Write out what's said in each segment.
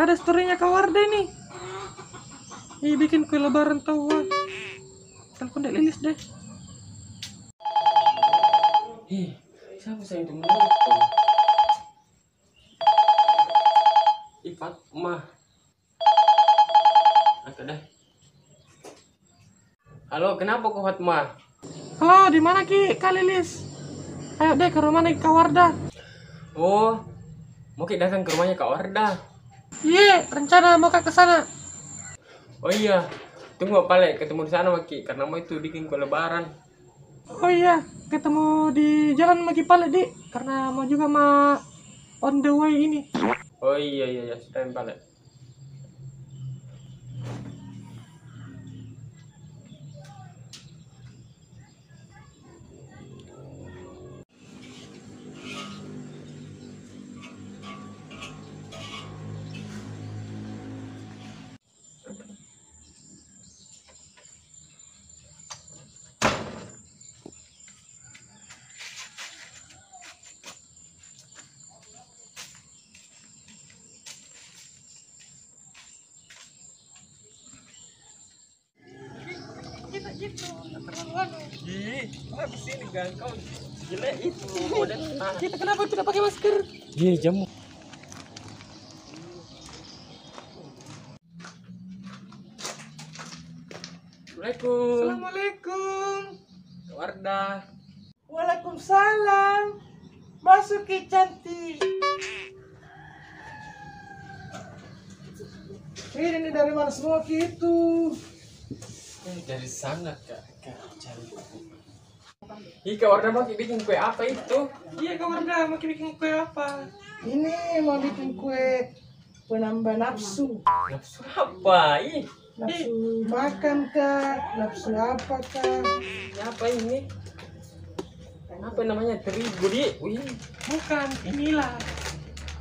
Ada storynya Kak Wardah nih. Ih, bikin kue lebaran tawa. Telepon Dek Lilis deh. Siapa saya itu menelpon? Fatma. Angkat deh. Halo, kenapa kok Fatma? Halo, di mana Ki? Kak Lilis. Ayo deh ke rumah nih Kak Wardah. Oh, mau kita datang ke rumahnya Kak Wardah. Iya, rencana mau Kak ke sana. Oh iya, tunggu Pale, ketemu di sana Maki, karena mau itu bikin kue lebaran. Oh iya, ketemu di jalan Maki Pale di, karena mau juga on the way ini. Oh iya, sudah Pale. Kita gitu, keterlaluan. Kenapa sini gang kau jelek itu model. Kita kenapa tidak pakai masker? Iya, jamu. Assalamualaikum. Assalamualaikum. Kak Wardah. Waalaikumsalam. Masuk Ki cantik. Ini dari mana semua Ki itu? Dari sana Kak cari. Ih, Kak Wardah mau bikin kue apa itu? Iya Kak Wardah, mau bikin kue apa? Ini mau bikin kue penambah nafsu. Nafsu apa? Ih, Nafsu makan kah? Nafsu apa kah? ini apa ini? Apa namanya? Terigu di? Wih, Bukan, inilah.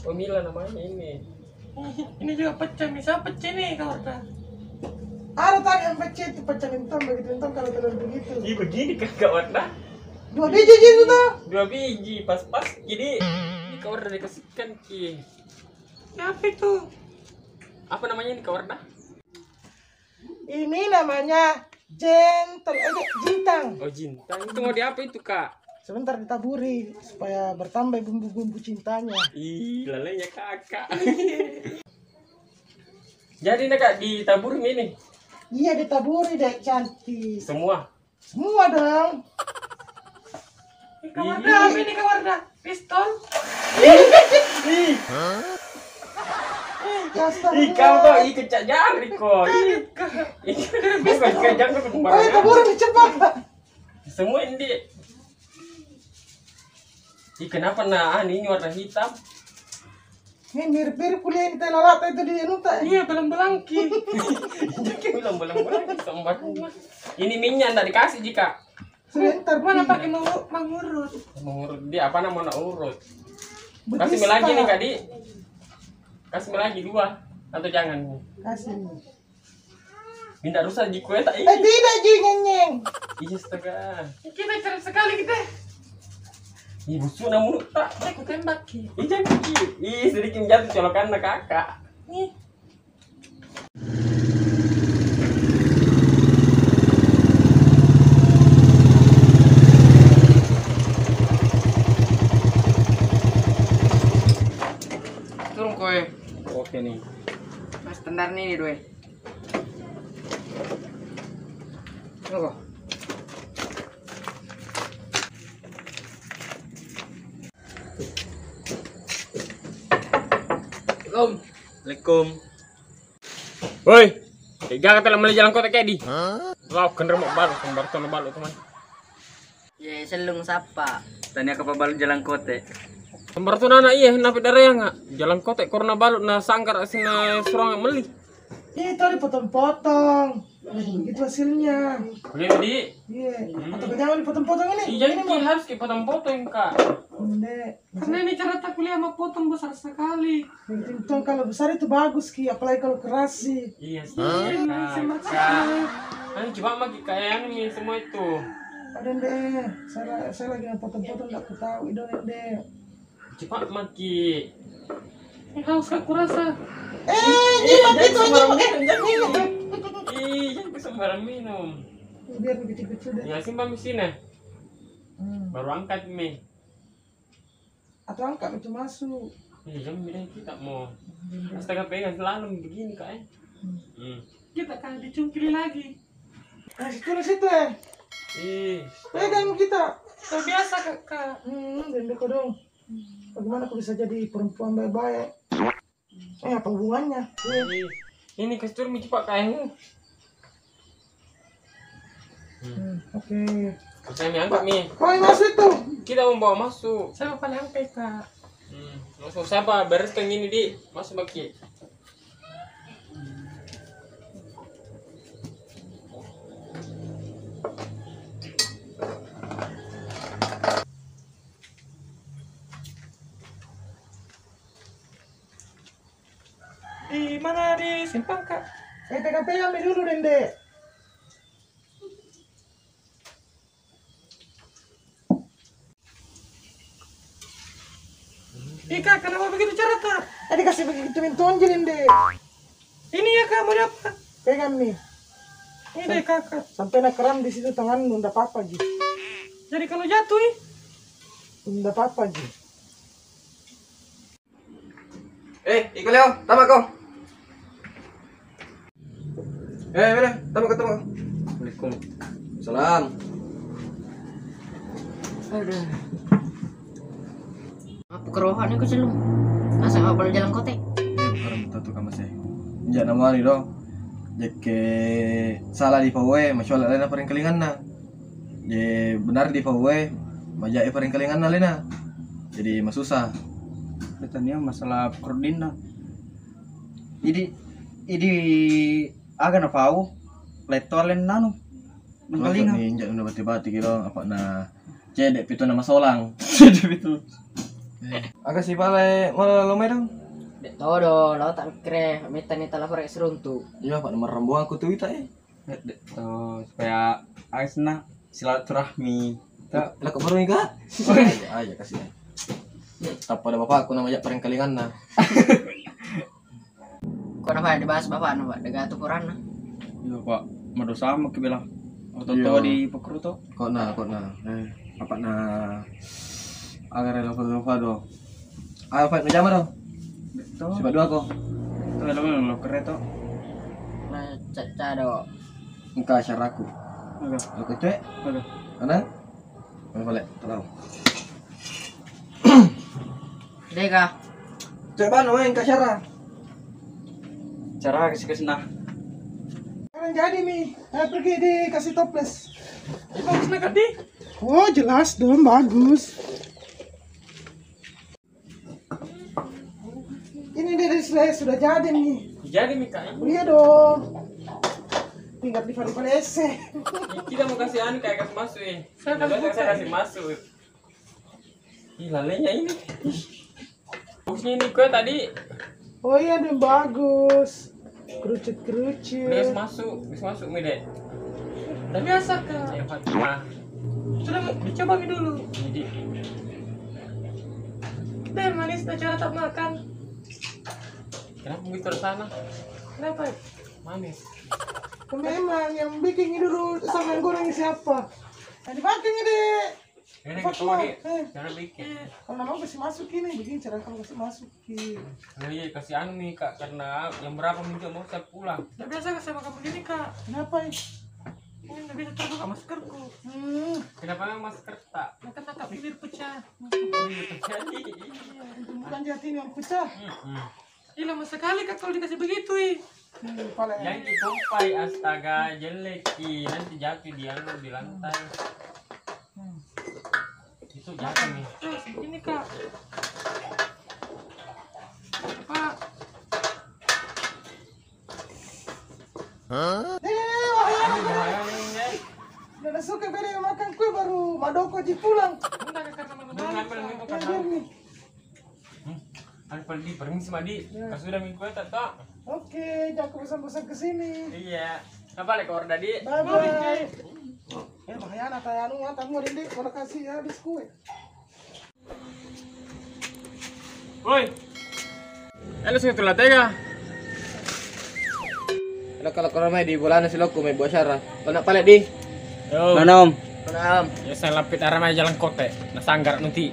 oh Mila namanya ini. Ini juga pecah, bisa pecah nih Kak Wardah. Ada tadi yang pecah itu pecah lintang begitu lintang kalau telur begitu. Ih, begini kan Kak Wardah? 2 biji gitu tuh. 2 biji, pas-pas. Jadi, ini Kak Wardah dikasihkan Ki. Apa itu? Apa namanya ini Kak Wardah? Ini namanya jintang. Oh, jintang. Itu mau di apa itu Kak? Sebentar ditaburi supaya bertambah bumbu-bumbu cintanya. Ih, lalainya kakak. Jadi nih Kak, ditaburi ini Iya ditaburi deh cantik. semua. Semua dong. Kak Wardah, apa ini Kak Wardah? Pistol? Ih, Astagfirullah. kau tuh kecak jari kok. Ih, bukan kejang tuh Oh kembarangan. taburi cepat. Semua ini. Ih, kenapa ini warna hitam? Ini mirip-mirip kuliah di tanah rata itu di Nuta. Iya, belang-belang Ki. Jadi bilang sambar. Ini minyak ndak dikasih jika Sebentar Mana Pi. pakai mengurut? mengurut dia apa namanya urut. Betis, Kasih mie lagi Pak. nih Kak Di. Kasih mie lagi 2 atau jangan? Kasih. Minta rusak di kue tak ini. Tidak Ji nyenyeng. Iya astaga. Kita cerita sekali kita. Ibu sudah mulut tak. Aku tembak Ki. Ih, jangan Ki. Ih, sedikit jatuh colokan kakak. Nih. Turun kue. Oke nih. Mas standar nih dua. Tunggu. Assalamualaikum. Woi, jangan telah meli jalan kota kayak di. Wow, kender mau baru, kembar balu teman. Ya selung sapa. Tanya ke pabalu jalan kote. Kembar tuh nana iya, napi darah nggak? Jalan kota korna balu na sangkar asina serong meli. Ini tadi potong-potong. Begitu hasilnya. Begitu di. Iya. Atau kenapa dipotong-potong ini? Iya, jadi harus kita potong-potong kak. Enggak. Karena ini cara tak kuliah sama potong besar sekali. Begitu kalau besar itu bagus Ki, apalagi kalau keras sih. Iya sih. Semak Kan coba magi kayak ini semua itu. Ada deh. Saya lagi potong-potong enggak tahu. Itu deh. Cepat magi. Haus aku rasa. Jimat itu sembarang jimat. minum, jangan sembarang minum. Biar kecil-kecil deh. Ya simpan di sini. Baru angkat mie. Atau angkat itu masuk. Jangan bilang kita mau. Astaga pegang selalu begini kak. Kita kan dicungkili lagi. Nah, situ ya. Pegang kita. Udah biasa kak. Dendek dong. Bagaimana aku bisa jadi perempuan baik-baik? Apa hubungannya? Ini kastur mie cepat kayaknya. Oke. Saya angkat mie. Kau yang masuk itu. Kita mau bawa masuk. Saya paling angkai kak. Masuk siapa? Bereskan ini di. Masuk bagi. Di mana disimpan kak? Pegang-pegang dulu Dendek. Kak, kenapa begitu cara kak? Dikasih begitu tonjol Dendek. Ini ya kak, mau apa? Pegang nih. Ini deh kakak. Sampai nak keram di situ tangan nunda apa gitu. Jadi kalau jatuh Nunda apa gitu. Ikaw Leo, tama ko. Mana, tama ko. Assalamualaikum. Salam. Aduh. Apa kerohannya ko silong? Nasa nga pala jalan kote. Parang betul ka masih. Diyan naman ni do. Jake salah di pawe, masyaallah na paring kalingan na. Je benar di pawe, majai paring kalingan na lena. Jadi masusah. Betulnya masalah kordin na. Idi aga na pau. Letolen nano. Nangkalinga. Ni injak na bati-bati kiro apa na cedek pito na masolang. Betul. Aga si pale malalomay daw. Dek todo, lau tak kere, mita ni tala parek seruntu. Iya, Pak, nomor rambuan aku tuh ita Tuh, supaya ais na silaturahmi. Lah kok baru nih, Kak? Aja kasih. Apa ada bapak aku namanya paling kalingan na. Kau napa dibahas bapak napa? Dega tukuran na. Iya, Pak. Madosa mo kibela. Oto Iya. di pekruto. Kok na. Apa na agar rela do. Ayo fight na jama do. Betul. Siapa dua ko? Itu alam lo kereto. Nah, cado. Engka syaraku. Aga. Lo kecek? Aga. Ana? Mana balik? Tahu. Dega. Cek bano engka syara. Cara kasih nah. Sekarang jadi nih. Pergi dikasih toples. bagus na kak di. Oh jelas dong, bagus. Ini dari sudah jadi nih. Jadi mie kak. Iya dong. Tinggal di ese. Kita mau kasih anu kayak kasih masuk saya kasih masuk. Lalenya ini. Bagusnya ini gue tadi Oh iya dong, bagus. udah Kerucut. masuk mie deh. Udah biasa kak. Ayo Fatimah. Sudah dicoba dulu. Jadi Deh manis na cara tak makan. kenapa begitu ke sana? Kenapa? Manis. Memang yang bikin ini dulu sama yang goreng siapa? Nah dipakai ini deh. Ini ketua nih. Eh, Jangan bikin. kalau nama kasih masuk ini, begini cara kamu kasih masuk. Iya kasih anu nih kak karena yang berapa minta mau saya pulang. Udah biasa kak sama kamu gini kak. Kenapa ya? Ini udah bisa terbuka maskerku. Kenapa masker tak? Nah kan tak bibir pecah. Iya terjadi. Bukan jati ini yang pecah. Ih lama sekali kak kalau dikasih begitu Kepala Yang ditumpai astaga jelek nanti jatuh di anu di lantai. Itu jatuh nih. Terus ini kak. Pak. udah suka beda yang makan kue baru Madoko ji pulang. Enggak kak karena mana Belum ngambil mie kok Biar kan. nih. Kan pergi permisi sama di. Kas sudah mie kue tak tak. Oke, jangan bosan-bosan kesini. Iya. Apa lek order tadi? Bye bye. Bahaya anak anu tamu ini kalau kasih habis kue. Woi. Ano sing tulah tega? Kalau ramai di bola nasi loko may buat syara. Kalau nak palit di. Yo. Nanom. Kenapa? Ya saya lapit arah jalan kote. Nasanggar nanti.